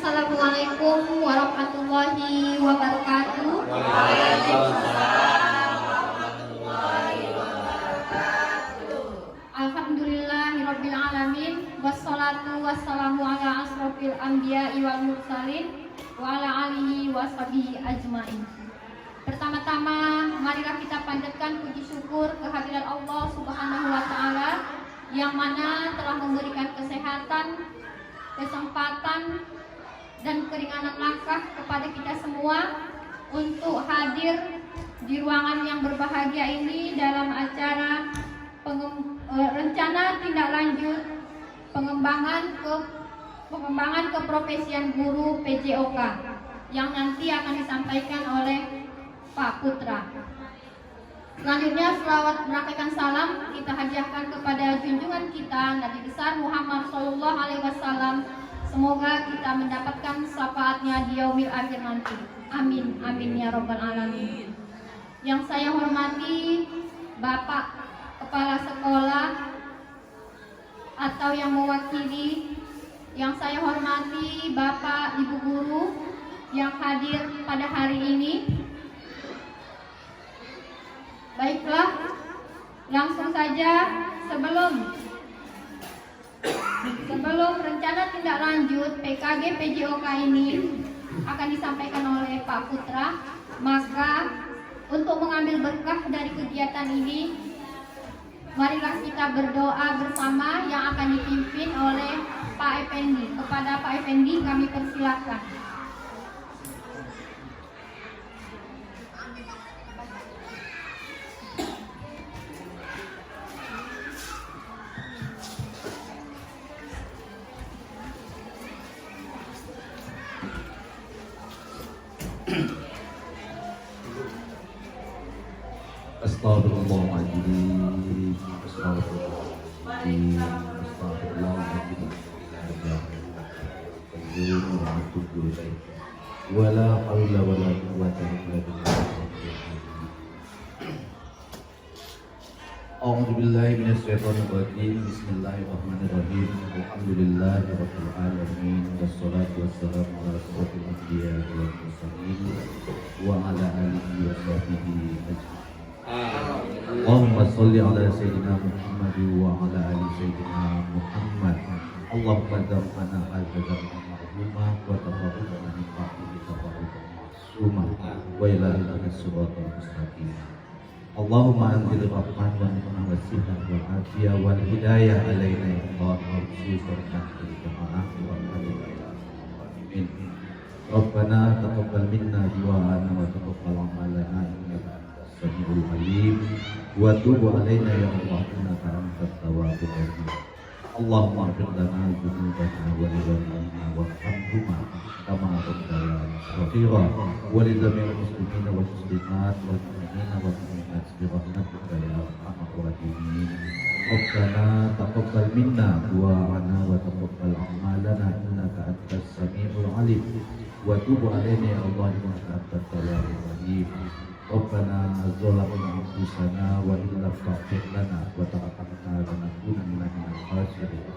Assalamualaikum warahmatullahi wabarakatuh. Waalaikumsalam warahmatullahi wabarakatuh. Alhamdulillahirabbil alamin wassalatu wassalamu ala asrofil anbiya'i wal mursalin wa ala alihi washabihi ajmain. Pertama-tama marilah kita panjatkan puji syukur kehadirat Allah Subhanahu wa taala yang mana telah memberikan kesehatan, kesempatan dan keringanan langkah kepada kita semua untuk hadir di ruangan yang berbahagia ini dalam acara rencana tindak lanjut pengembangan keprofesian guru PJOK yang nanti akan disampaikan oleh Pak Putra. Selanjutnya selawat merakaikan salam kita hadiahkan kepada junjungan kita Nabi besar Muhammad Sallallahu Alaihi Wasallam. Semoga kita mendapatkan syafaatnya di yaumil akhir nanti. Amin, amin ya robbal alamin. Yang saya hormati Bapak Kepala Sekolah atau yang mewakili, yang saya hormati Bapak Ibu Guru yang hadir pada hari ini. Baiklah, langsung saja sebelum rencana tindak lanjut PKG PJOK ini akan disampaikan oleh Pak Putra, maka untuk mengambil berkah dari kegiatan ini, marilah kita berdoa bersama yang akan dipimpin oleh Pak Effendi. Kepada Pak Effendi kami persilakan. Astagfirullahaladzim. Astagfirullahaladzim. Wala haula wala quwwata illa billah. A'udzu billahi minasyaitonir rajim. Bismillahirrahmanirrahim. Alhamdulillahirabbil alamin wassalatu wassalamu ala asyrofil anbiya'i wal mursalin wa ala alihi wa sahbihi ajmain. Allahumma sholli ala sayyidina Muhammad wa ala ali sayyidina Muhammad. Allahumma zamana al-jazama ma'luma wa taqabbal min fa'ili taqabbal ma'suma wa ila as-siratal mustaqim. Allahumma anzil rahman wa nikmah wa sihah wa afiyah wal hidayah alaina ya Allah wa khususan fil jamaah wa amin. Rabbana taqabbal minna du'ana wa taqabbal amalana innaka Samiul Alim wa tub alaina ya Allah innaka antat tawwabur rahim. Allahumma ighfir lana dzunubana wa liwalidayna warhamhuma kama rabbayana shaghira wa li jami'il muslimina wal muslimat wal mu'minina wal mu'minat bi rahmatika ya arhamar rahimin. Rabbana taqabbal minna du'ana wa taqabbal a'malana innaka antas samiul alim wa tub alaina ya Allah innaka antat tawwabur rahim. Rabbana zalamna anfusana wa illam taghfir lana wa tarhamna lanakunanna minal khasirin.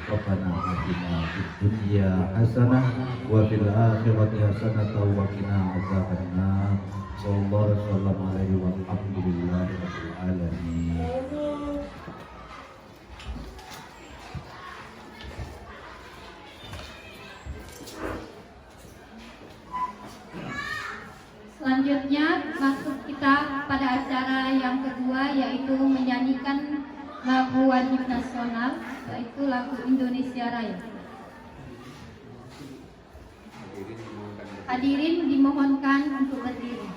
Rabbana atina fid dunya hasanah wa fil akhirati hasanah wa qina adzabannar. Sallallahu alaihi wa alhamdulillahi rabbil alamin. Selanjutnya masuk kita pada acara yang kedua, yaitu menyanyikan lagu wajib nasional, yaitu lagu Indonesia Raya. Hadirin dimohonkan untuk berdiri.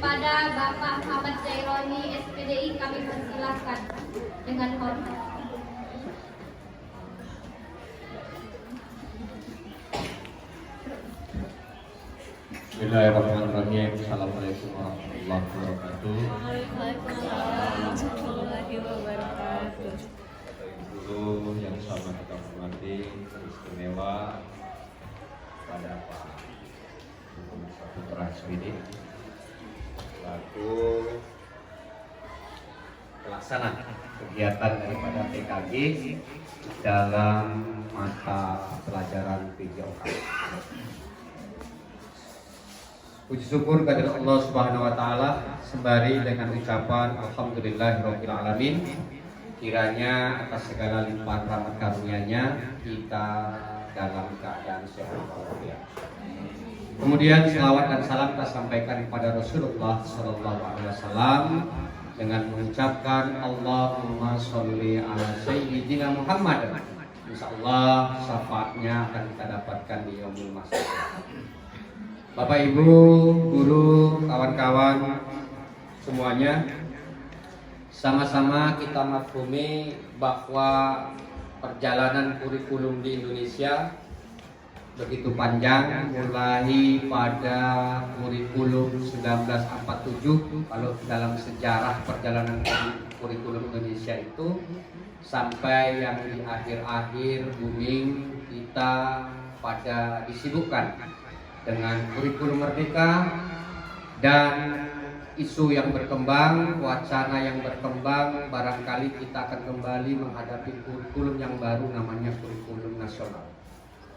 Kepada Bapak Muhammad Zaironi SPDI kami persilahkan dengan hormat. Bismillahirrahmanirrahim. Assalamualaikum warahmatullahi wabarakatuh. Warahmatullahi wabarakatuh. Guru yang sama kita hormati, istimewa pada Pak Putra SPD selaku pelaksana kegiatan daripada PKG dalam mata pelajaran PJOK. Puji syukur kepada Allah Subhanahu wa taala sembari dengan ucapan alhamdulillahirabbil alamin. Kiranya atas segala limpahan rahmat karunia-Nya kita dalam keadaan sehat walafiat. Kemudian selawat dan salam kita sampaikan kepada Rasulullah sallallahu alaihi wasallam dengan mengucapkan Allahumma sholli ala sayyidina Muhammad. Insyaallah syafaatnya akan kita dapatkan di yaumul mahsyar. Bapak Ibu, guru, kawan-kawan semuanya, sama-sama kita mafhumi bahwa perjalanan kurikulum di Indonesia begitu panjang, mulai pada kurikulum 1947 kalau dalam sejarah perjalanan kurikulum Indonesia itu sampai yang di akhir-akhir booming kita pada disibukkan dengan kurikulum merdeka dan isu yang berkembang, wacana yang berkembang. Barangkali kita akan kembali menghadapi kurikulum yang baru namanya kurikulum nasional.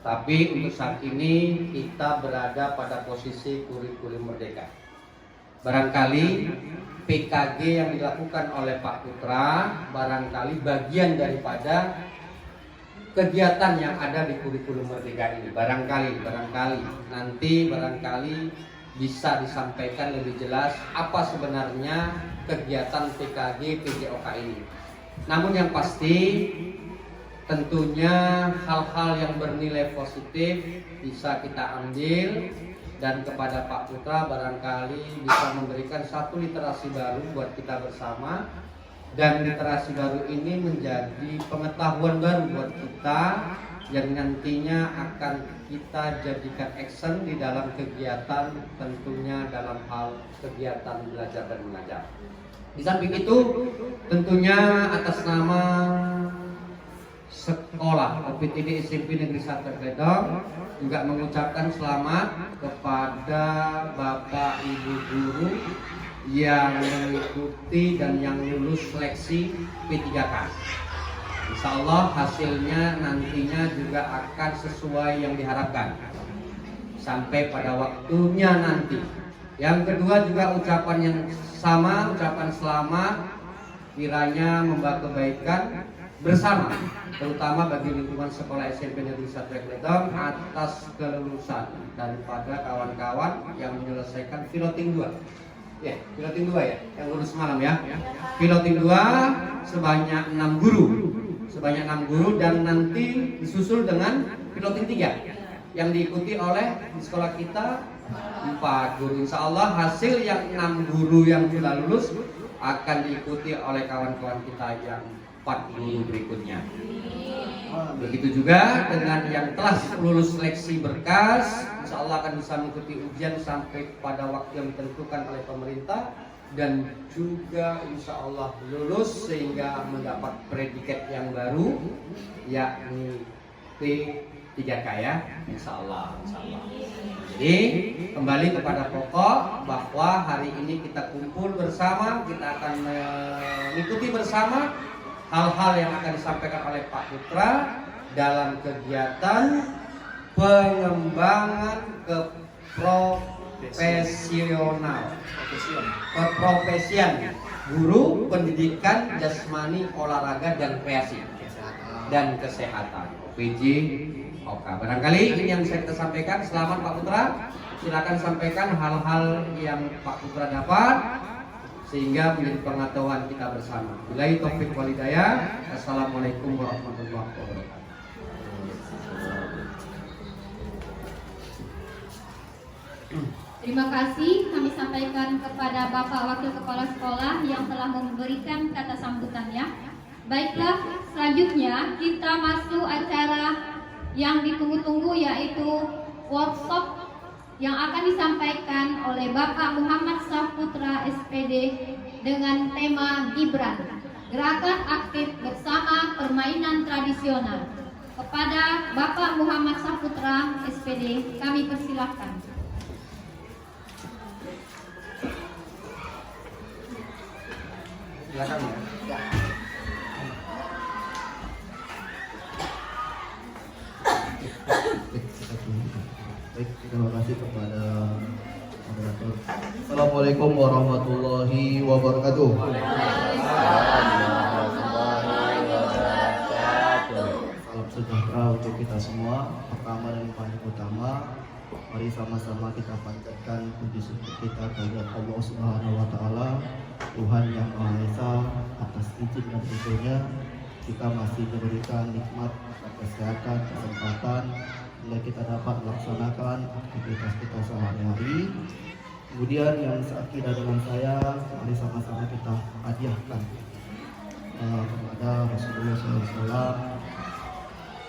Tapi untuk saat ini kita berada pada posisi kurikulum merdeka. Barangkali PKG yang dilakukan oleh Pak Putra barangkali bagian daripada kegiatan yang ada di kurikulum merdeka ini. Barangkali nanti bisa disampaikan lebih jelas apa sebenarnya kegiatan PKG PJOK ini. Namun yang pasti tentunya hal-hal yang bernilai positif bisa kita ambil, dan kepada Pak Putra barangkali bisa memberikan satu literasi baru buat kita bersama, dan literasi baru ini menjadi pengetahuan baru buat kita yang nantinya akan kita jadikan action di dalam kegiatan, tentunya dalam hal kegiatan belajar dan mengajar. Di samping itu tentunya atas nama sekolah OPTD SMP Negeri 1 Gledong juga mengucapkan selamat kepada Bapak Ibu guru yang mengikuti dan yang lulus seleksi P3K. Insya Allah hasilnya nantinya juga akan sesuai yang diharapkan sampai pada waktunya nanti. Yang kedua juga ucapan yang sama, ucapan selamat kiranya membawa kebaikan bersama, terutama bagi lingkungan sekolah SMP Negeri 1 Gledong atas kelulusan daripada kawan-kawan yang menyelesaikan piloting 2. Ya, piloting 2 ya, yang lulus malam ya. Piloting 2 sebanyak 6 guru. Sebanyak 6 guru dan nanti disusul dengan piloting 3 yang diikuti oleh di sekolah kita 4 guru. Insya Allah hasil yang 6 guru yang sudah lulus akan diikuti oleh kawan-kawan kita yang 4 guru berikutnya. Begitu juga dengan yang telah lulus seleksi berkas, insya Allah akan bisa mengikuti ujian sampai pada waktu yang ditentukan oleh pemerintah, dan juga insya Allah lulus sehingga mendapat predikat yang baru, yakni P3K ya, insya Allah. Jadi kembali kepada pokok bahwa hari ini kita kumpul bersama, kita akan mengikuti bersama hal-hal yang akan disampaikan oleh Pak Putra dalam kegiatan pengembangan keprofesian guru pendidikan jasmani, olahraga dan kreasi dan kesehatan PJOK. Barangkali ini yang bisa kita sampaikan. Selamat Pak Putra, silakan sampaikan hal-hal yang Pak Putra dapat sehingga menjadi pengetahuan kita bersama. Billahi taufik wal hidayah. Assalamualaikum warahmatullahi wabarakatuh. Terima kasih kami sampaikan kepada Bapak Wakil Kepala Sekolah yang telah memberikan kata sambutannya. Baiklah, selanjutnya kita masuk acara yang ditunggu-tunggu, yaitu workshop yang akan disampaikan oleh Bapak Muhammad Saputra SPD dengan tema Gibran, Gerakan Aktif Bersama Permainan Tradisional. Kepada Bapak Muhammad Saputra SPD kami persilahkan. Silakan ya. Baik, terima kasih kepada moderator. Assalamualaikum warahmatullahi wabarakatuh. Salam sejahtera untuk kita semua. Pertama dan paling utama, mari sama-sama kita panjatkan puji syukur kita kepada Allah Subhanahu wa taala, Tuhan yang Maha Esa. Atas izin dan ridhonya kita masih diberikan nikmat kesehatan, kesempatan sehingga kita dapat melaksanakan aktivitas kita sehari-hari. Kemudian yang seakidah dengan saya, mari sama-sama kita hadiahkan kepada Rasulullah SAW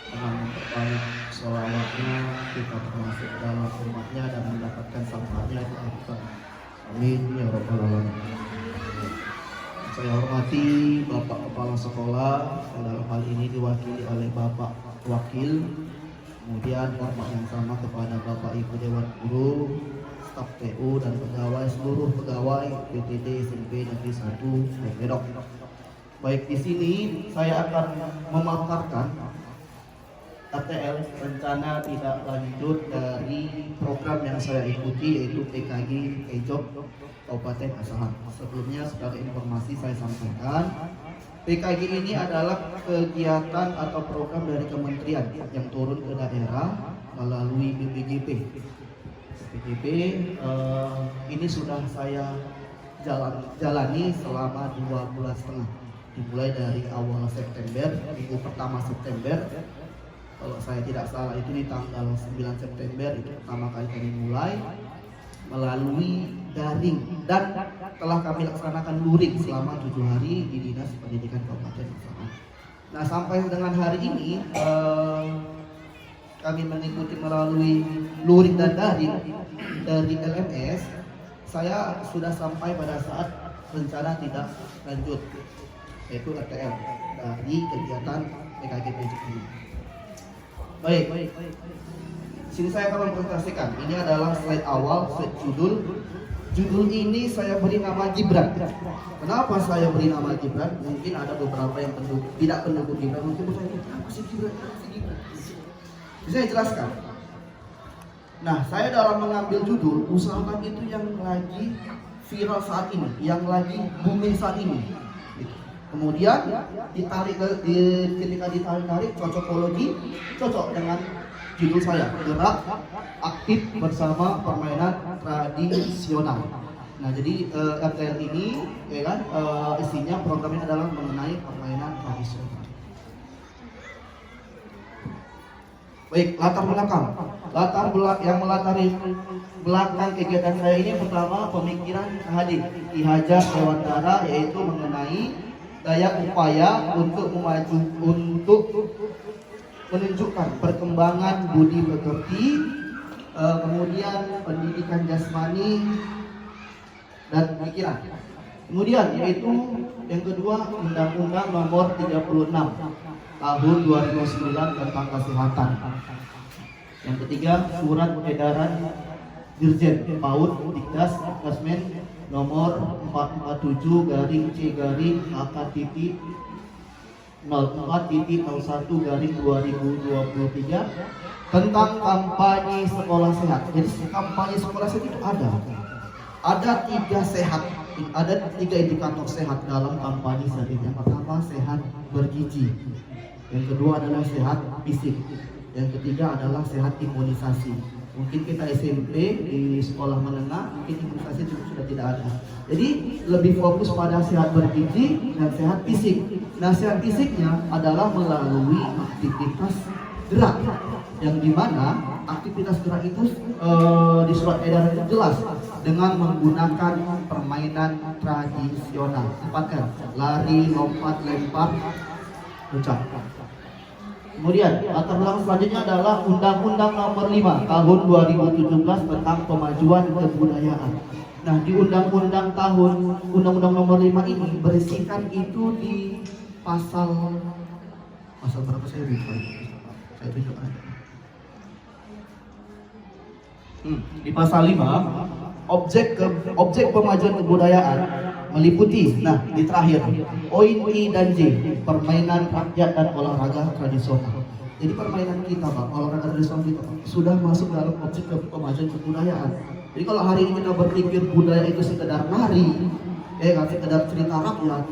dengan memperbanyak sholawatnya, kita termasuk dalam umatnya dan mendapatkan syafaatnya di akhirat. Amin ya rabbal alamin. Saya hormati Bapak Kepala Sekolah, dalam hal ini diwakili oleh Bapak Wakil. Kemudian hormat yang sama kepada Bapak Ibu Dewan Guru, staf TU dan pegawai, seluruh pegawai PTD SMP Negeri 1 Bedok. Baik, di sini saya akan memaparkan ATL, rencana tidak lanjut dari program yang saya ikuti, yaitu PKG Ejok Kabupaten Asahan. Sebelumnya sebagai informasi saya sampaikan, PKG ini adalah kegiatan atau program dari kementerian yang turun ke daerah melalui BPJP. BPJP ini sudah saya jalani selama 2,5 bulan, dimulai dari awal September, minggu pertama September. Kalau saya tidak salah itu di tanggal 9 September itu pertama kali kami mulai melalui daring, dan telah kami laksanakan luring selama 7 hari di Dinas Pendidikan Kabupaten Asahan. Nah, sampai dengan hari ini kami mengikuti melalui luring dan daring dari LMS. Saya sudah sampai pada saat rencana tidak lanjut, yaitu RTL dari kegiatan PKG Ejok ini. Baik, sini saya akan mempresentasikan. Ini adalah slide awal, slide judul. Judul ini saya beri nama Gibran. Kenapa saya beri nama Gibran? Mungkin ada beberapa yang tidak pendukung Gibran. Mungkin bertanya, kenapa sih Gibran? Bisa saya jelaskan. Nah, saya dalam mengambil judul, usahakan itu yang lagi viral saat ini, yang lagi booming saat ini. Kemudian ditarik ketika ditarik cocokologi cocok dengan judul saya, Gerak Aktif Bersama Permainan Tradisional. Nah, jadi RTL ini ya kan isinya program ini adalah mengenai permainan tradisional. Baik, latar belakang kegiatan saya ini pertama pemikiran Ki Hajar Dewantara, yaitu mengenai daya upaya untuk menunjukkan perkembangan budi pekerti, kemudian pendidikan jasmani dan pikiran. Kemudian yaitu yang kedua Undang-Undang Nomor 36 Tahun 2009 tentang Kesehatan. Yang ketiga Surat Edaran Dirjen PAUD Dikdas Kasmen Nomor 447/C/HK/04.01/2023 tentang kampanye sekolah sehat. Jadi kampanye sekolah sehat itu ada 3 sehat, ada 3 indikator sehat dalam kampanye sehat ini. Yang pertama sehat bergizi, yang kedua adalah sehat fisik, yang ketiga adalah sehat imunisasi. Mungkin kita SMP di sekolah menengah, mungkin imunisasi itu sudah tidak ada. Jadi lebih fokus pada sehat bergizi dan sehat fisik. Nah, sehat fisiknya adalah melalui aktivitas gerak, yang dimana aktivitas gerak itu di surat edaran itu jelas dengan menggunakan permainan tradisional. 4 R, lari, lompat, lempar, loncat. Kemudian latar belakang selanjutnya adalah Undang-Undang Nomor 5 Tahun 2017 tentang Pemajuan Kebudayaan. Nah, di Undang-Undang Nomor 5 ini berisikan itu di pasal berapa saya lupa. Saya tunjukkan. Di pasal 5 objek pemajuan kebudayaan meliputi, nah di terakhir, poin I dan J, permainan rakyat dan olahraga tradisional. Jadi permainan kita, Pak, olahraga tradisional kita, Pak, sudah masuk dalam objek pemajuan kebudayaan. Jadi kalau hari ini kita berpikir budaya itu sekedar nari, sekedar cerita rakyat,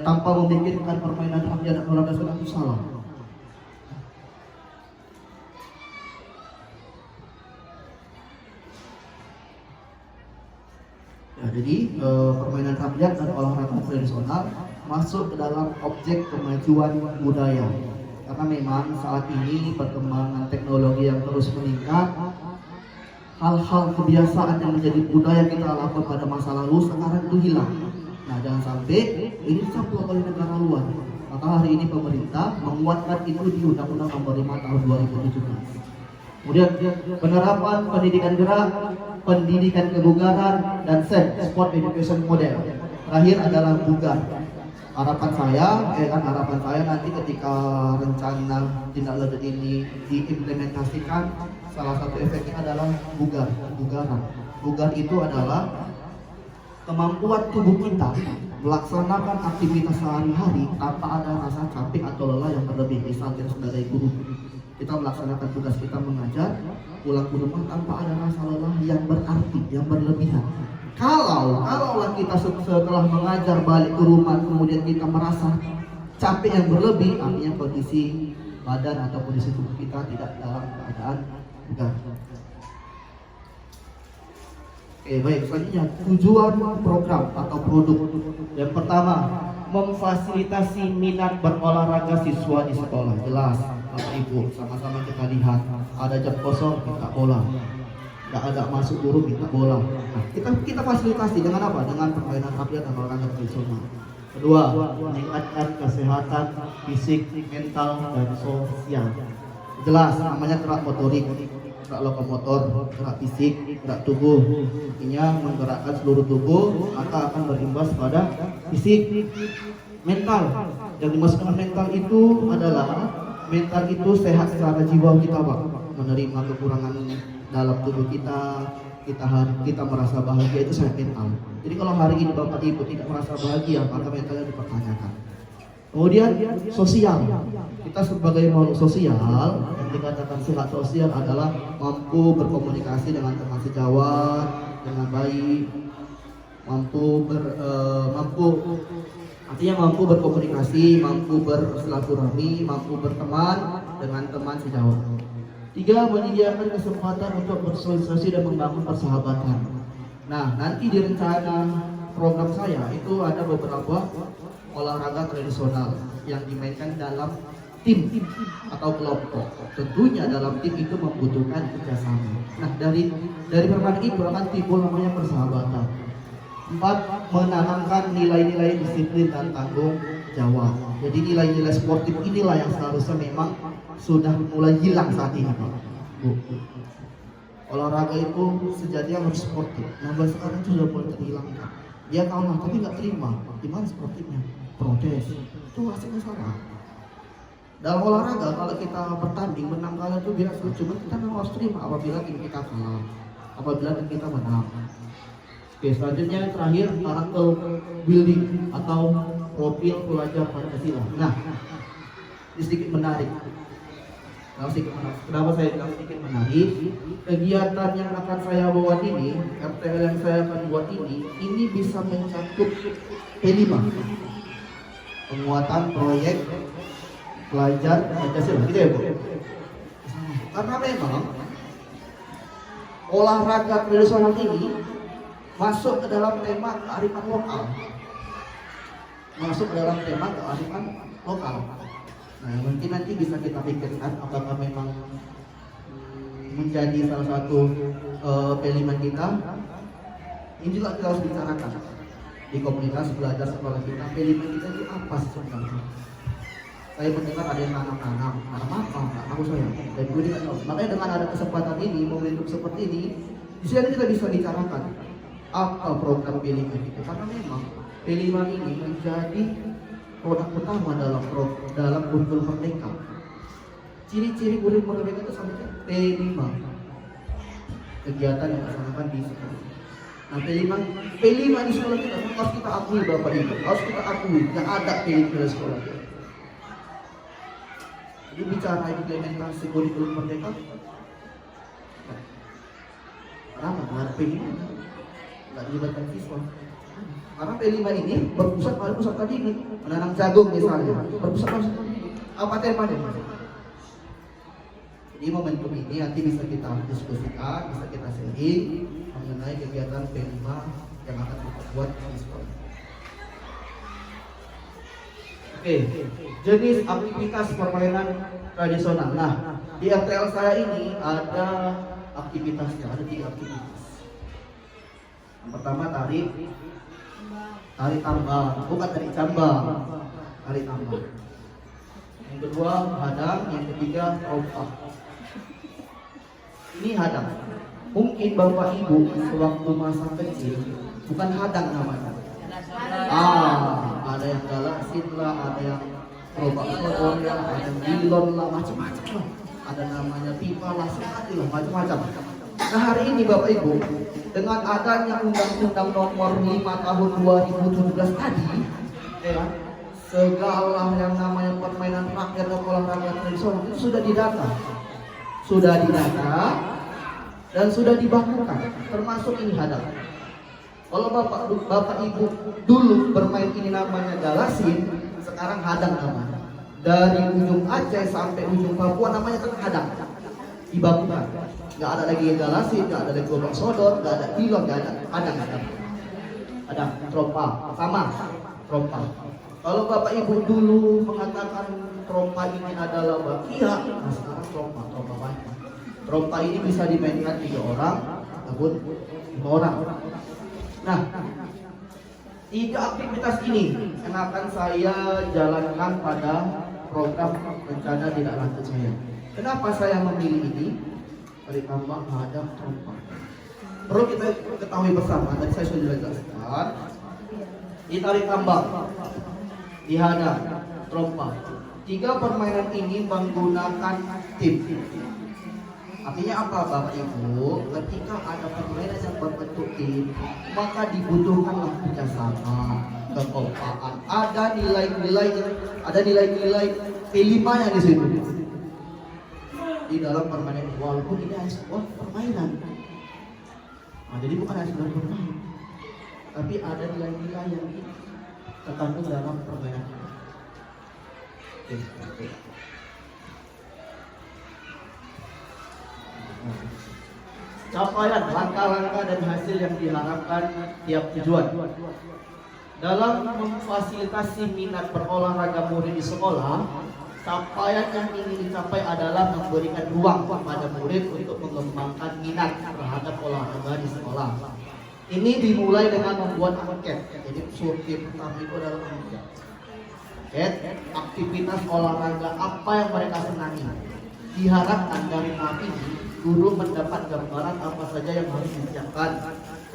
tanpa memikirkan permainan rakyat dan olahraga tradisional, itu salah. Ya, jadi permainan rakyat dan olahraga tradisional masuk ke dalam objek kemajuan budaya. Karena memang saat ini perkembangan teknologi yang terus meningkat, hal-hal kebiasaan yang menjadi budaya kita lakukan pada masa lalu sekarang itu hilang. Nah, jangan sampai ini dicampur oleh negara luar. Maka hari ini pemerintah menguatkan itu di Undang-Undang Nomor 5 Tahun 2017. Kemudian penerapan pendidikan gerak, pendidikan kebugaran, dan sport education model. Terakhir adalah bugar. Harapan saya nanti ketika rencana tindak lanjut ini diimplementasikan, salah satu efeknya adalah bugaran. Bugar itu adalah kemampuan tubuh kita melaksanakan aktivitas sehari-hari tanpa ada rasa capek atau lelah yang berlebih. Misal kita sebagai guru, kita melaksanakan tugas kita mengajar, pulang ke rumah tanpa ada rasa lelah yang berarti, yang berlebihan. Kalaulah kita setelah mengajar balik ke rumah kemudian kita merasa capek yang berlebih, artinya kondisi badan atau kondisi tubuh kita tidak dalam keadaan bugar. Baik, selanjutnya tujuan program atau produk. Yang pertama, memfasilitasi minat berolahraga siswa di sekolah. Jelas, Bapak Ibu, sama-sama kita lihat ada jam kosong minta bola, nggak ada masuk guru minta bola. Nah, kita fasilitasi dengan apa? Dengan permainan rakyat dan olahraga tradisional. Kedua, meningkatkan kesehatan fisik, mental, dan sosial. Jelas, namanya gerak motorik, gerak lokomotor, gerak fisik, gerak tubuh. Artinya menggerakkan seluruh tubuh, maka akan berimbas pada fisik. Mental, yang dimaksudkan mental itu adalah mental itu sehat secara jiwa kita, Pak. Menerima kekurangan dalam tubuh kita merasa bahagia, itu sehat mental. Jadi kalau hari ini Bapak Ibu tidak merasa bahagia, maka mentalnya dipertanyakan. Kemudian sosial, kita sebagai makhluk sosial, yang dikatakan sehat sosial adalah mampu berkomunikasi dengan teman sejawat dengan baik, artinya mampu berkomunikasi, mampu bersilaturahmi, mampu berteman dengan teman sejawat. 3, menyediakan kesempatan untuk bersosialisasi dan membangun persahabatan. Nah, nanti di rencana program saya itu ada beberapa olahraga tradisional yang dimainkan dalam tim atau kelompok. Tentunya dalam tim itu membutuhkan kerjasama. Nah, dari permainan itu akan timbul namanya persahabatan. 4, menanamkan nilai-nilai disiplin dan tanggung jawab. Jadi nilai-nilai sportif inilah yang seharusnya memang sudah mulai hilang saat ini, Pak. Bu. Olahraga itu sejatinya harus sportif. Nah, sekarang sudah mulai terhilangkan. Dia kalah tapi nggak terima. Gimana sportifnya? Protes. Itu hasilnya salah. Dalam olahraga kalau kita bertanding menang kalah itu biasa. Cuma kita harus terima apabila tim kita kalah, apabila tim kita menang. Oke, selanjutnya yang terakhir karakter building atau profil pelajar Pancasila. Nah, ini sedikit menarik. Kenapa saya bilang sedikit menarik? Kegiatan yang akan saya buat ini, RTL yang saya akan buat ini bisa mencakup P5, penguatan proyek pelajar Pancasila, gitu ya Bu? Karena memang olahraga tradisional ini masuk ke dalam tema kearifan lokal. Nah, mungkin nanti bisa kita pikirkan apakah memang menjadi salah satu pilihan kita. Ini juga kita harus bicarakan di komunitas belajar sekolah kita. Pilihan kita itu apa sih sebenarnya? Saya mendengar ada yang nanam apa? Nggak tahu saya. Dan gue tidak tahu. Makanya dengan ada kesempatan ini, momentum seperti ini, di sini kita bisa bicarakan apa program pilihan itu. Karena memang pilihan ini menjadi produk utama dalam kurikulum merdeka. Ciri-ciri kurikulum merdeka itu sampai P5 kegiatan yang dilaksanakan di sekolah. Nah, P5 di sekolah kita harus kita akui Bapak Ibu, harus kita akui yang ada P5 di sekolah kita. Jadi bicara implementasi kurikulum merdeka, kenapa nggak ada P5? Nggak dilibatkan siswa. Karena P5 ini berpusat pada pusat tadi ini, menanam jagung misalnya, berpusat pada pusat tadi. Apa temanya? Jadi momentum ini nanti bisa kita diskusikan, bisa kita sharing mengenai kegiatan P5 yang akan kita buat di sekolah. Oke, jenis aktivitas permainan tradisional. Nah, di RTL saya ini ada aktivitasnya, ada 3 aktivitas. Yang pertama tari tambang, bukan tari cambang, tari tambang. Yang kedua hadang, yang ketiga trompa. Ini hadang. Mungkin Bapak Ibu sewaktu masa kecil bukan hadang namanya. Ada yang galasin lah, ada yang trompa sodor lah, ada yang bilon lah, macam-macam lah. Ada namanya pipa lah, sekali lah, macam-macam. Nah, hari ini Bapak Ibu, dengan adanya Undang-Undang Nomor 5 Tahun 2017 tadi, ya, segala yang namanya permainan rakyat dan olahraga tradisional itu sudah didata, dan sudah dibakukan, termasuk ini hadang. Kalau Bapak Ibu dulu bermain ini namanya galasin, sekarang hadang namanya. Dari ujung Aceh sampai ujung Papua namanya kan hadang, dibakukan. Nggak ada lagi galasin, nggak ada lagi gobang sodor, nggak ada pilot, nggak ada ada trompa, sama trompa. Kalau Bapak Ibu dulu mengatakan trompa ini adalah bakia, nah sekarang trompa banyak. Trompa ini bisa dimainkan 3 orang ataupun 5 orang. Nah, 3 aktivitas ini yang akan saya jalankan pada program rencana tidak lanjut saya. Kenapa saya memilih ini? Tari tambang, hadang, trompa. Perlu kita ketahui bersama, tadi saya sudah jelaskan. Di tari tambang, di hadang, trompa, 3 permainan ini menggunakan tim. Artinya apa Bapak Ibu? Ketika ada permainan yang berbentuk tim, maka dibutuhkanlah kerjasama, kekompakan. Ada nilai-nilai P5-nya di situ. Di dalam permainan, walaupun ini hanya sebuah permainan. Nah, jadi bukan hanya sebuah permainan, tapi ada nilai-nilai yang terkandung dalam permainan. Oke. Capaian, langkah-langkah dan hasil yang diharapkan tiap tujuan. Dalam memfasilitasi minat berolahraga murid di sekolah, capaian yang ingin dicapai adalah memberikan ruang kepada murid untuk mengembangkan minat terhadap olahraga di sekolah. Ini dimulai dengan membuat angket. Jadi survei pertama itu adalah angket. Aktivitas olahraga apa yang mereka senangi. Diharapkan dari tahap ini guru mendapat gambaran apa saja yang harus disiapkan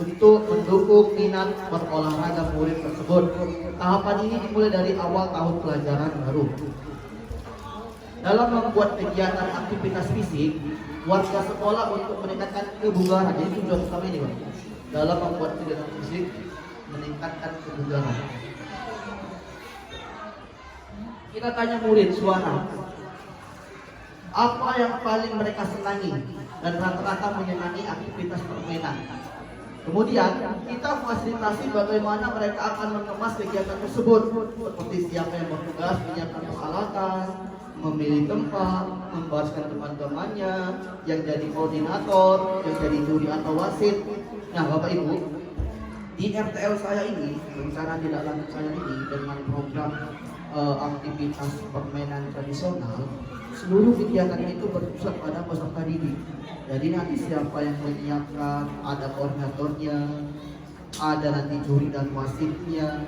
untuk mendukung minat berolahraga murid tersebut. Tahapan ini dimulai dari awal tahun pelajaran baru. Dalam membuat kegiatan aktivitas fisik, warga sekolah untuk meningkatkan kebugaran. Jadi tujuan utama ini, Pak. Dalam membuat kegiatan fisik, meningkatkan kebugaran. Kita tanya murid suara, apa yang paling mereka senangi, dan rata-rata menyenangi aktivitas permainan. Kemudian kita fasilitasi bagaimana mereka akan mengemas kegiatan tersebut, seperti siapa yang bertugas menyiapkan peralatan, memilih tempat, membahaskan teman-temannya, yang jadi koordinator, yang jadi juri atau wasit. Nah, Bapak Ibu, di RTL saya ini, rencana tidak lanjut saya ini dengan program aktivitas permainan tradisional, seluruh kegiatan itu berpusat pada peserta didik. Jadi nanti siapa yang menyiapkan, ada koordinatornya, ada nanti juri dan wasitnya,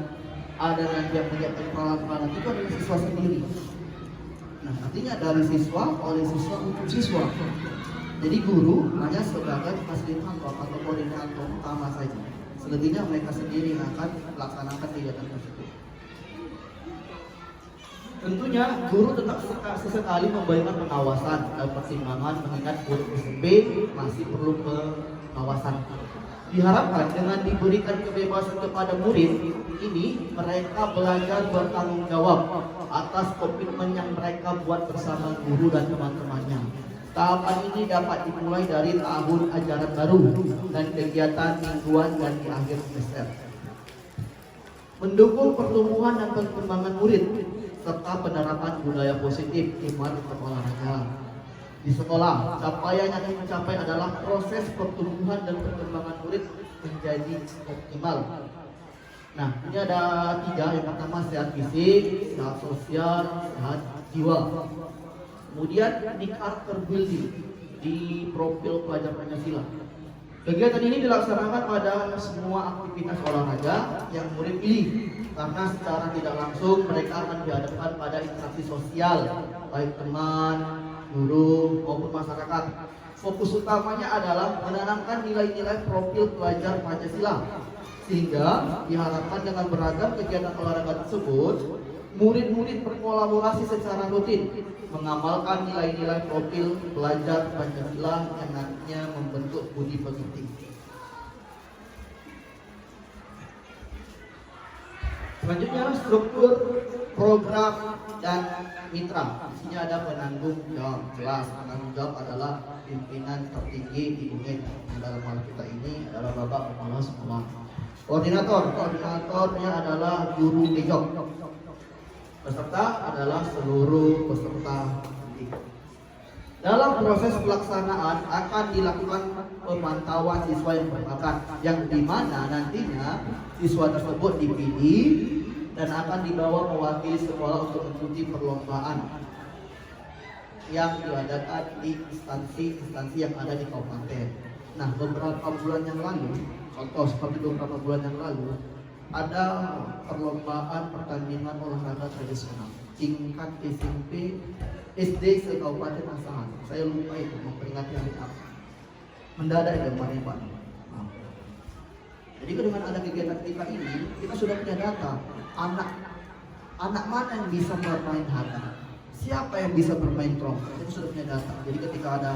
ada nanti yang menyiapkan peralatan, itu adalah siswa sendiri. Nah, nantinya dari siswa, oleh siswa, untuk siswa. Jadi guru hanya sebagai fasilitator atau koordinator utama saja. Selebihnya mereka sendiri yang akan melaksanakan kegiatan tersebut. Tentunya guru tetap sesekali memberikan pengawasan dan pertimbangan mengingat guru SMP masih perlu pengawasan. Diharapkan dengan diberikan kebebasan kepada murid ini, mereka belajar bertanggung jawab atas komitmen yang mereka buat bersama guru dan teman-temannya. Tahapan ini dapat dimulai dari tahun ajaran baru dan kegiatan mingguan dan di akhir semester. Mendukung pertumbuhan dan perkembangan murid serta penerapan budaya positif iman berolahraga. Di sekolah, capaian yang dicapai adalah proses pertumbuhan dan perkembangan murid menjadi optimal. Nah, ini ada 3. Yang pertama sehat fisik, sehat sosial, sehat jiwa. Kemudian di karakter building, di profil pelajar Pancasila. Kegiatan ini dilaksanakan pada semua aktivitas olahraga yang murid pilih, karena secara tidak langsung mereka akan dihadapkan pada interaksi sosial, baik teman, guru, maupun masyarakat. Fokus utamanya adalah menanamkan nilai-nilai profil pelajar Pancasila, sehingga diharapkan dengan beragam kegiatan olahraga tersebut, murid-murid berkolaborasi secara rutin, mengamalkan nilai-nilai profil pelajar Pancasila yang nantinya membentuk budi pekerti. Selanjutnya struktur program dan mitra. Di sini ada penanggung jawab. Jelas penanggung jawab adalah pimpinan tertinggi di unit. Dalam hal kita ini adalah Bapak Kepala Sekolah. Koordinatornya adalah guru pejok. Peserta adalah seluruh peserta didik. Dalam proses pelaksanaan akan dilakukan pemantauan siswa yang berbakat, yang dimana nantinya siswa tersebut dipilih dan akan dibawa mewakili sekolah untuk mengikuti perlombaan yang diadakan di instansi-instansi yang ada di kabupaten. Nah, beberapa bulan yang lalu, contoh seperti beberapa bulan yang lalu, ada perlombaan pertandingan olahraga tradisional tingkat SMP SD se-Kabupaten Asahan. Saya lupa itu memperingati hari apa. Mendadak ya kemarin Pak. Jadi dengan ada kegiatan kita ini, kita sudah punya data anak mana yang bisa bermain hati, siapa yang bisa bermain trompet, kita sudah punya data. Jadi ketika ada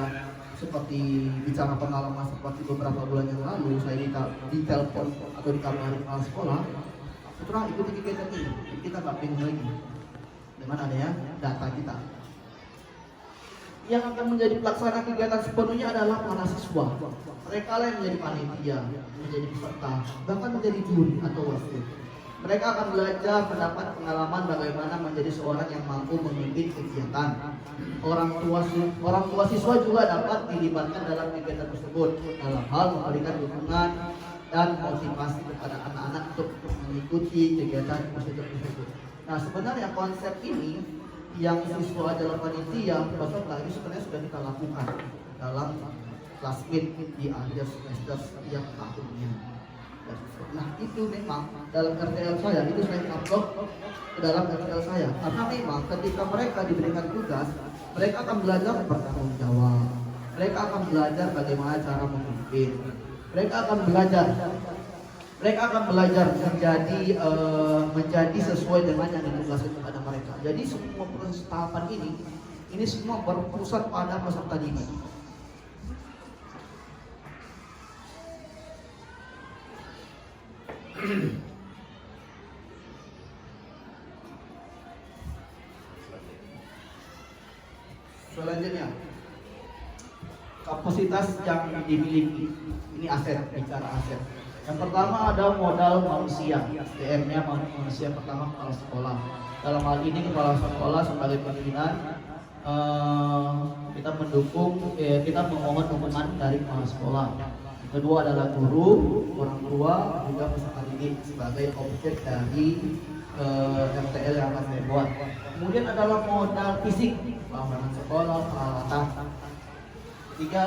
seperti bicara pengalaman seperti beberapa bulan yang lalu, saya ditelepon atau dikabari kepala sekolah, putra ikuti kegiatan ini, kita nggak bingung lagi dengan adanya data kita. Yang akan menjadi pelaksana kegiatan sepenuhnya adalah para siswa. Mereka lah yang menjadi panitia, menjadi peserta, bahkan menjadi juri atau wasit. Mereka akan belajar mendapat pengalaman bagaimana menjadi seorang yang mampu memimpin kegiatan. Orang tua siswa juga dapat dilibatkan dalam kegiatan tersebut dalam hal memberikan dukungan dan motivasi kepada anak-anak untuk mengikuti kegiatan tersebut. Nah, sebenarnya konsep ini yang siswa adalah panitia peserta ini sebenarnya sudah kita lakukan dalam classmate di akhir semester setiap tahunnya. Nah, itu memang dalam RTL saya, itu saya upload ke dalam RTL saya, karena memang ketika mereka diberikan tugas, mereka akan belajar bertanggung jawab, mereka akan belajar bagaimana cara memimpin, mereka akan belajar menjadi sesuai dengan yang ditugaskan kepada mereka. Jadi semua proses tahapan ini semua berpusat pada peserta didik. Selanjutnya, kapasitas yang dimiliki. Ini aset, bicara aset. Yang pertama ada modal manusia, SDM-nya manusia pertama kepala sekolah. Dalam hal ini kepala sekolah sebagai pimpinan, kita mendukung, kita memohon dukungan dari kepala sekolah. Kedua adalah guru, orang tua, juga peserta didik sebagai objek dari MTL yang akan saya buat. Kemudian adalah modal fisik, bangunan sekolah, peralatan. Ketiga,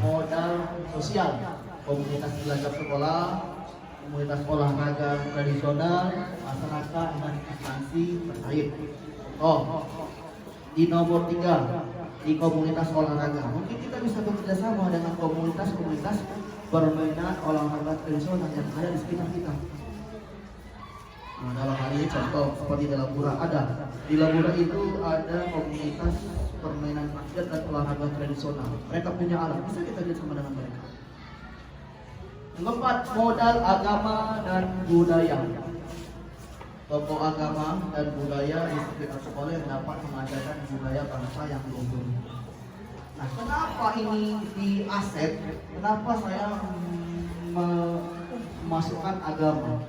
modal sosial, komunitas belajar sekolah, komunitas olahraga tradisional, masyarakat dan instansi terkait. Di nomor 3, di komunitas olahraga, mungkin kita bisa bekerja sama dengan komunitas-komunitas permainan olahraga tradisional yang ada di sekitar kita. Nah, dalam hal ini contoh seperti di Labura ada. Di Labura itu ada komunitas permainan rakyat dan olahraga tradisional. Mereka punya alat, bisa kita kerja sama dengan mereka. Yang keempat, modal agama dan budaya. Tokoh agama dan budaya di sekitar sekolah yang dapat mengajarkan budaya bangsa yang luhur. Nah, kenapa ini di aset? Kenapa saya memasukkan agama?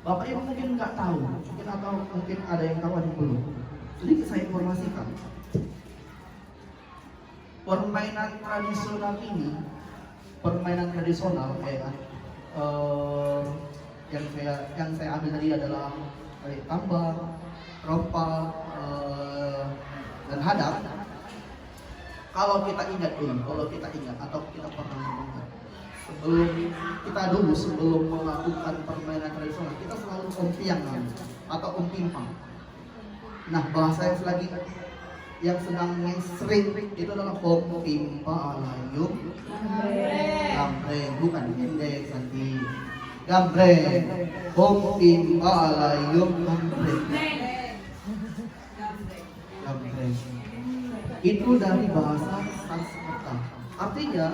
Bapak Ibu mungkin nggak tahu, mungkin ada yang tahu, ada yang belum. Sedikit saya informasikan. Permainan tradisional yang saya ambil tadi adalah tarik tambang, rompa, dan hadap. Kalau kita ingat atau kita pernah mendengar, sebelum melakukan permainan tradisional, kita selalu ompiang atau ompimpang. Nah, bahasa yang selanjutnya yang sedang mainstream itu adalah ompimpa alayum gambreng, bukan indeks nanti gambreng, ompimpa alayum gambreng. Itu dari bahasa Sanskerta, artinya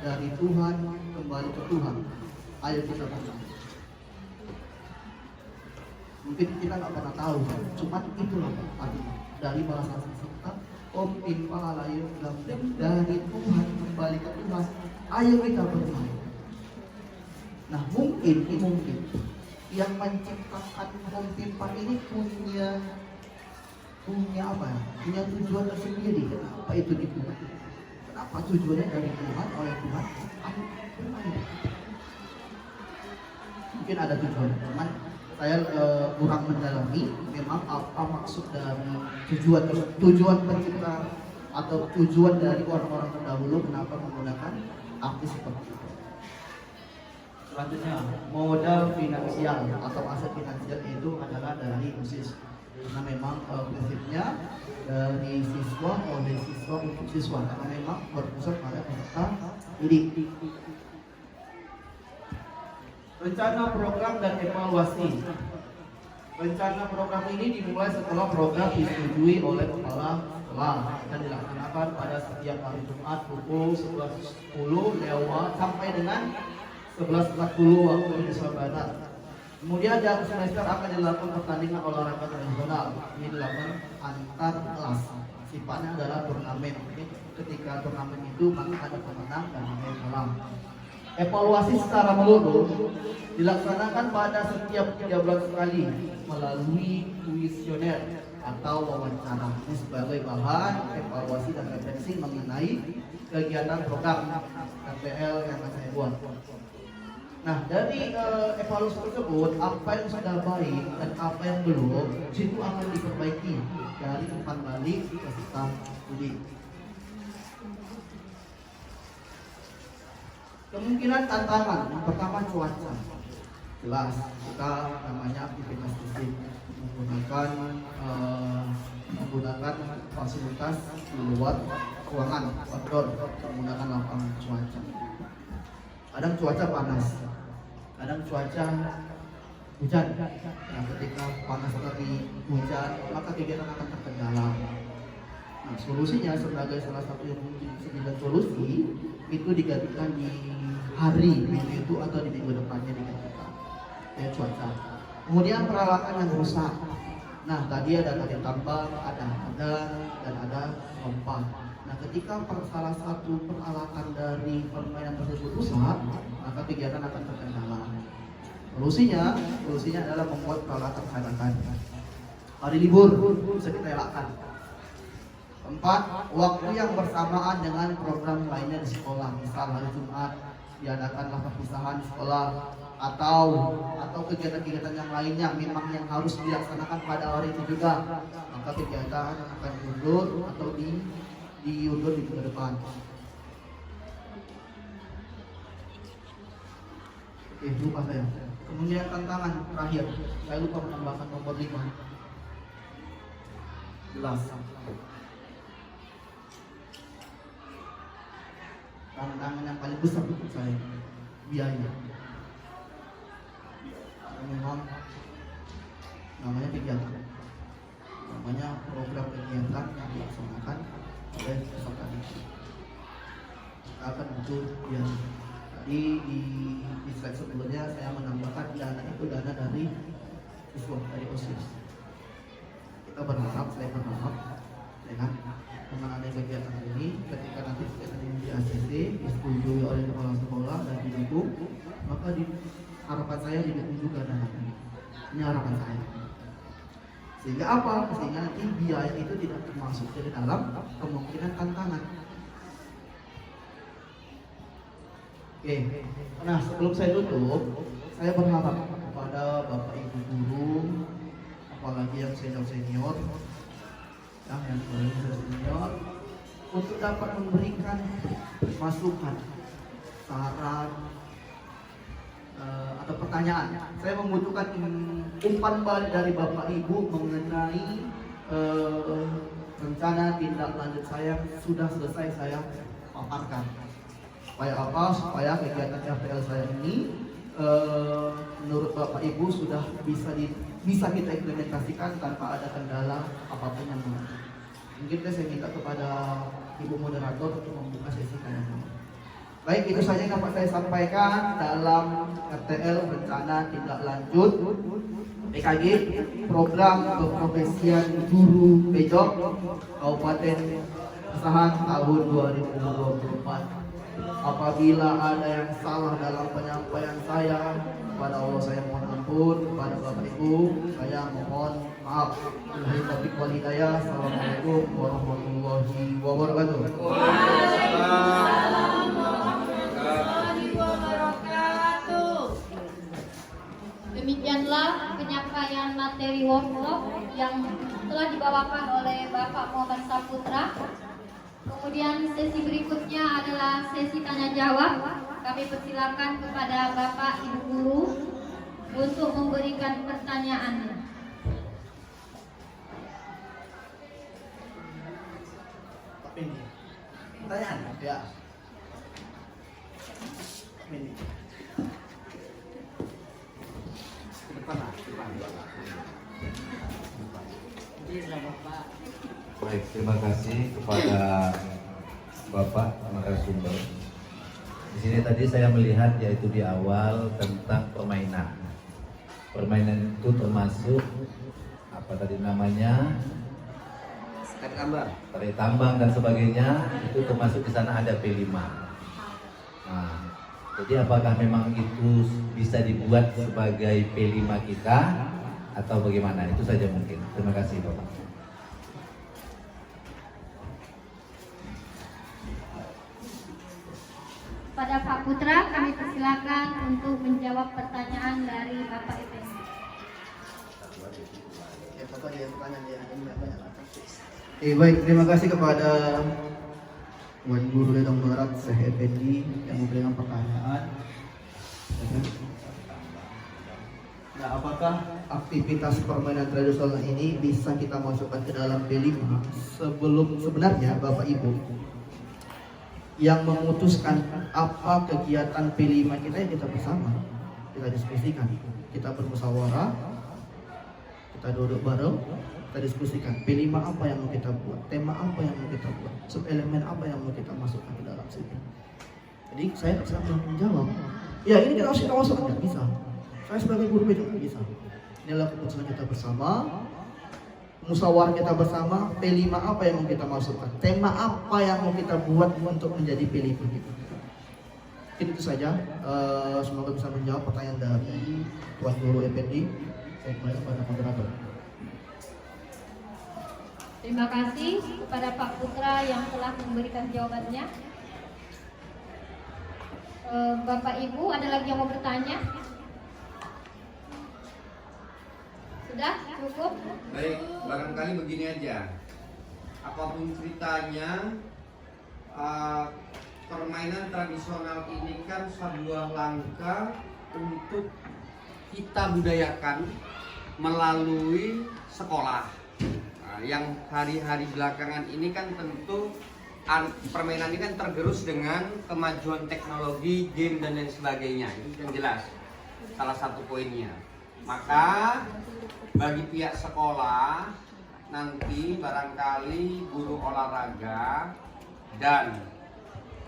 dari Tuhan kembali ke Tuhan. Ayo kita baca. Mungkin kita nggak pernah tahu, cuma itulah artinya dari bahasa Sanskerta. Om Impa Alayu dari Tuhan kembali ke Tuhan. Ayo kita bermain. Nah, mungkin yang menciptakan Om Impa ini punya apa ya? Punya tujuan tersendiri. Apa itu dibuat? Kenapa tujuannya dari Tuhan, oleh Tuhan? Mungkin ada tujuan, teman. Saya kurang mendalami memang apa maksud dari tujuan pencipta atau tujuan dari orang-orang terdahulu kenapa menggunakan arti seperti itu. Selanjutnya, modal finansial atau aset finansial itu adalah dari OSIS. Karena memang prinsipnya dari siswa oleh siswa untuk siswa, karena memang berpusat pada peserta didik. Rencana program dan evaluasi. Rencana program ini dimulai setelah program disetujui oleh kepala sekolah dan dilaksanakan pada setiap hari Jumat pukul 11.10 lewat sampai dengan 11.40 waktu Indonesia Barat. Kemudian dalam semester akan dilakukan pertandingan olahraga tradisional. Ini dilakukan antar kelas. Sifatnya adalah turnamen. Ketika turnamen itu maka ada pemenang dan ada kalah. Evaluasi secara menyeluruh dilaksanakan pada setiap 3 bulan sekali melalui kuesioner atau wawancara. Ini sebagai bahan evaluasi dan refleksi mengenai kegiatan program KPL yang akan saya buat. Nah, dari evaluasi tersebut, apa yang sudah baik dan apa yang belum, itu akan diperbaiki dari umpan balik peserta didik. Kemungkinan tantangan, yang pertama cuaca. Jelas, kita namanya aktivitas fisik menggunakan fasilitas di luar ruangan, outdoor, menggunakan lapangan cuaca. Kadang cuaca panas, kadang cuaca hujan. Nah, ketika panas lagi hujan, maka kegiatan akan terkendala. Nah, solusinya sebagai salah satu yang mungkin sembilan solusi itu digantikan di hari minggu itu atau di minggu depannya digantikan cuaca. Kemudian peralatan yang rusak. Nah, tadi ada tarik tambang, ada dan ada rompa. Nah, ketika salah satu peralatan dari permainan tersebut rusak, maka kegiatan akan terkendala. Solusinya adalah membuat peralatan cadangan. Hari libur bisa kita elakkan. 4. Waktu yang bersamaan dengan program lainnya di sekolah. Misal hari Jumat diadakanlah perpisahan di sekolah atau kegiatan-kegiatan yang lainnya memang yang harus dilaksanakan pada hari itu juga, maka kegiatan akan diundur atau diundur di minggu depan. Oke, lupa saya. Kemudian tantangan terakhir, saya lupa menambahkan nomor 5. Jelas. Tantangan yang paling besar untuk saya, biaya. Karena memang namanya kegiatan, namanya program kegiatan yang dilaksanakan oleh peserta didik. Kita akan butuh biaya. Tadi di slide sebelumnya saya menambahkan dana itu dana dari siswa, dari OSIS. Kita berharap, saya berharap dengan adanya kegiatan ini, ketika nanti kegiatan ini di ACC disetujui oleh kepala sekolah dan didukung, maka harapan saya didukung juga dana ini. Ini harapan saya. Sehingga apa? Sehingga nanti biaya itu tidak termasuk dari dalam kemungkinan tantangan. Oke, nah sebelum saya tutup, saya berharap kepada Bapak Ibu guru, apalagi yang senior, yang senior, untuk dapat memberikan masukan, saran, atau pertanyaan. Saya membutuhkan umpan balik dari Bapak Ibu mengenai rencana tindak lanjut saya sudah selesai saya paparkan. Supaya apa? Supaya kegiatan RTL saya ini menurut Bapak Ibu sudah bisa kita implementasikan tanpa ada kendala apapun yang ada. Mungkin saya minta kepada Ibu moderator untuk membuka sesi tanya jawab. Baik, itu saja yang dapat saya sampaikan dalam RTL Rencana Tindak Lanjut PKG Program Keprofesian Guru Pejok Kabupaten Asahan tahun 2024. Apabila ada yang salah dalam penyampaian saya, kepada Allah saya mohon ampun, kepada Bapak Ibu saya mohon maaf. Wabillahi taufiq wal hidayah. Assalamualaikum warahmatullahi wabarakatuh. Waalaikumsalam warahmatullahi wabarakatuh. Demikianlah penyampaian materi workshop yang telah dibawakan oleh Bapak Muhammad Saputra. Kemudian sesi berikutnya adalah sesi tanya jawab. Kami persilakan kepada Bapak Ibu guru untuk memberikan pertanyaannya. Pertanyaan ya. Ini. Baik, terima kasih kepada Bapak narasumber. Di sini tadi saya melihat yaitu di awal tentang permainan. Permainan itu termasuk apa tadi namanya? Tarik tambang dan sebagainya, itu termasuk di sana ada P5. Nah, jadi apakah memang itu bisa dibuat sebagai P5 kita atau bagaimana? Itu saja mungkin. Terima kasih Bapak. Pada Pak Putra, kami persilakan untuk menjawab pertanyaan dari Bapak Effendi. Ya, Bapak dia pertanyaan dia banyak. Baik, terima kasih kepada Wan Guru Ledong Barat Syekh Effendi yang memberikan pertanyaan. Nah, apakah aktivitas permainan tradisional ini bisa kita masukkan ke dalam P5? Sebenarnya Bapak Ibu yang memutuskan apa kegiatan P5 kita yang kita bersama, kita diskusikan, kita bermusyawarah, kita duduk bareng, kita diskusikan P5 apa yang mau kita buat, tema apa yang mau kita buat, sub elemen apa yang mau kita masukkan ke dalam situ. Jadi saya tidak bisa menjawab, ya ini kita harus kita masukkan, tidak bisa. Saya sebagai guru juga tidak bisa. Inilah keputusan kita bersama, musyawarah kita bersama, P5 apa yang mau kita masukkan, tema apa yang mau kita buat untuk menjadi P5 kita. Itu saja, semoga bisa menjawab pertanyaan dari Tuan Guru Effendi. Saya kembali kepada moderator. Terima kasih kepada Pak Putra yang telah memberikan jawabannya. Bapak Ibu, ada lagi yang mau bertanya? Sudah cukup? Baik, barangkali begini aja. Apapun ceritanya, permainan tradisional ini kan sebuah langkah untuk kita budayakan melalui sekolah. Yang hari-hari belakangan ini kan tentu permainan ini kan tergerus dengan kemajuan teknologi, game dan lain sebagainya. Ini yang jelas salah satu poinnya. Maka bagi pihak sekolah nanti barangkali guru olahraga dan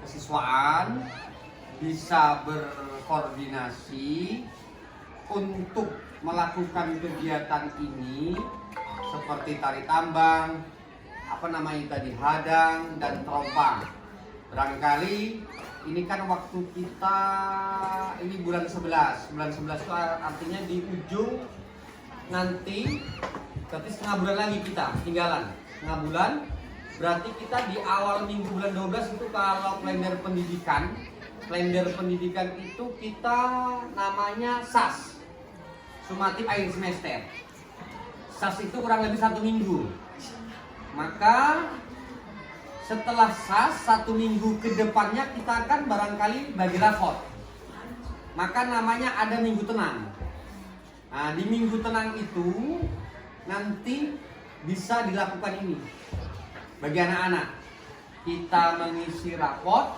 kesiswaan bisa berkoordinasi untuk melakukan kegiatan ini seperti tari tambang, hadang dan terompang. Barangkali ini kan waktu kita ini bulan 11. Bulan 11 itu artinya di ujung nanti, berarti setengah bulan lagi kita tinggalan. Setengah bulan berarti kita di awal minggu bulan 12 itu kalau kalender pendidikan itu kita namanya SAS, sumatif akhir semester. SAS itu kurang lebih 1 minggu. Maka setelah SAS 1 minggu ke depannya kita akan barangkali bagi rapot. Maka namanya ada minggu tenang. Nah, di minggu tenang itu nanti bisa dilakukan ini. Bagi anak-anak, kita mengisi rapot,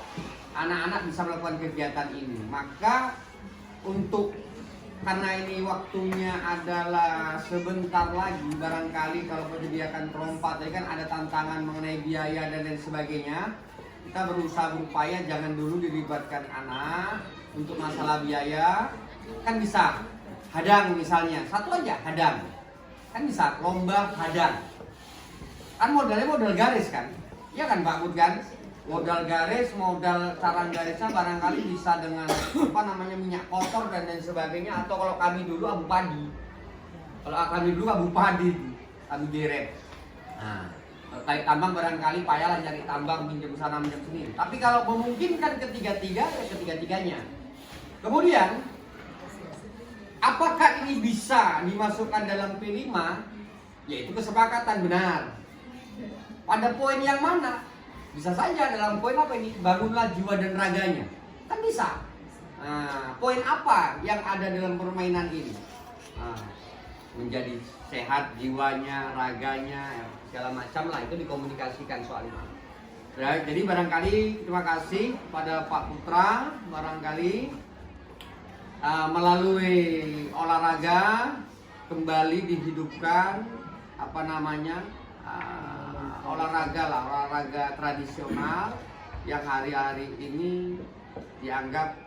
anak-anak bisa melakukan kegiatan ini. Maka karena ini waktunya adalah sebentar lagi, barangkali kalau menyediakan perompat, kan ada tantangan mengenai biaya dan lain sebagainya. Kita berupaya jangan dulu dilibatkan anak untuk masalah biaya. Kan bisa hadang misalnya, satu aja hadang, kan bisa lomba hadang. Kan modalnya modal garis kan, ya kan Pak Bud kan? Modal garis, modal sarang garisnya barangkali bisa dengan minyak kotor dan lain sebagainya. Atau kalau kami dulu abu padi. Kalau kami dulu abu padi, abu deret. Nah, tarik tambang barangkali payahlah cari tambang, minjem sana minjem sini. Tapi kalau memungkinkan ketiga-tiga, ya ketiga-tiganya. Kemudian, apakah ini bisa dimasukkan dalam P5? Yaitu kesepakatan benar. Pada poin yang mana? Bisa saja dalam poin apa ini? Bangunlah jiwa dan raganya. Kan bisa. Nah, poin apa yang ada dalam permainan ini? Nah, menjadi sehat jiwanya, raganya, segala macam lah, itu dikomunikasikan soal itu. Ya, jadi barangkali terima kasih kepada Pak Putra, barangkali melalui olahraga kembali dihidupkan olahraga tradisional yang hari-hari ini dianggap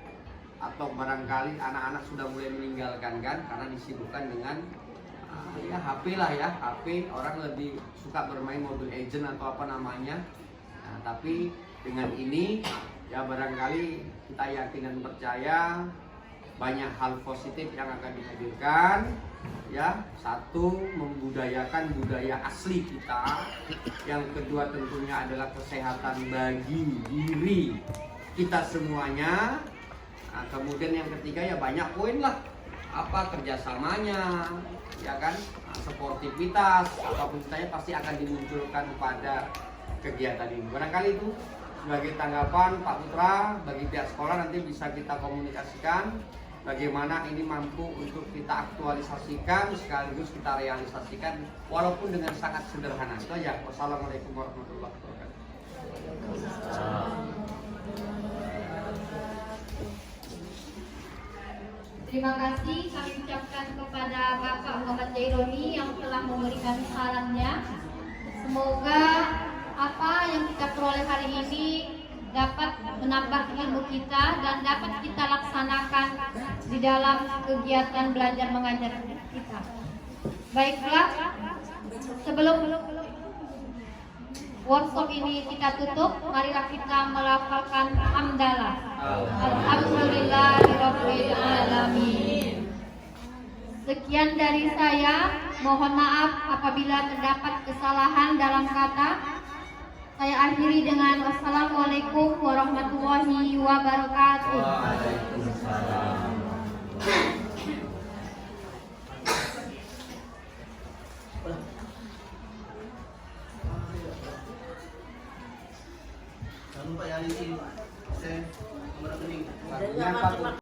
atau barangkali anak-anak sudah mulai meninggalkan kan karena disibukkan dengan HP lah ya, HP. Orang lebih suka bermain Mobile Legends atau tapi dengan ini ya barangkali kita yakin dan percaya banyak hal positif yang akan dihadirkan. Ya, satu, membudayakan budaya asli kita. Yang kedua tentunya adalah kesehatan bagi diri kita semuanya. Nah, kemudian yang ketiga ya banyak poin lah, kerjasamanya, ya kan, sportivitas, apapun ceritanya pasti akan dimunculkan pada kegiatan ini. Barangkali itu sebagai tanggapan Pak Putra, bagi pihak sekolah nanti bisa kita komunikasikan bagaimana ini mampu untuk kita aktualisasikan sekaligus kita realisasikan walaupun dengan sangat sederhana. Itu aja. Wassalamualaikum warahmatullahi wabarakatuh. Terima kasih kami ucapkan kepada Bapak Muhammad Jaironi yang telah memberikan sarannya. Semoga apa yang kita peroleh hari ini dapat menambah ilmu kita dan dapat kita laksanakan di dalam kegiatan belajar mengajar kita. Baiklah, sebelum workshop ini kita tutup, marilah kita melafalkan hamdalah. Alhamdulillahirabbil alamin. Sekian dari saya, mohon maaf apabila terdapat kesalahan dalam kata. Saya akhiri dengan wassalamualaikum warahmatullahi wabarakatuh. Waalaikumsalam. dialisin. Saya nomor rekening. Satunya apa tuh?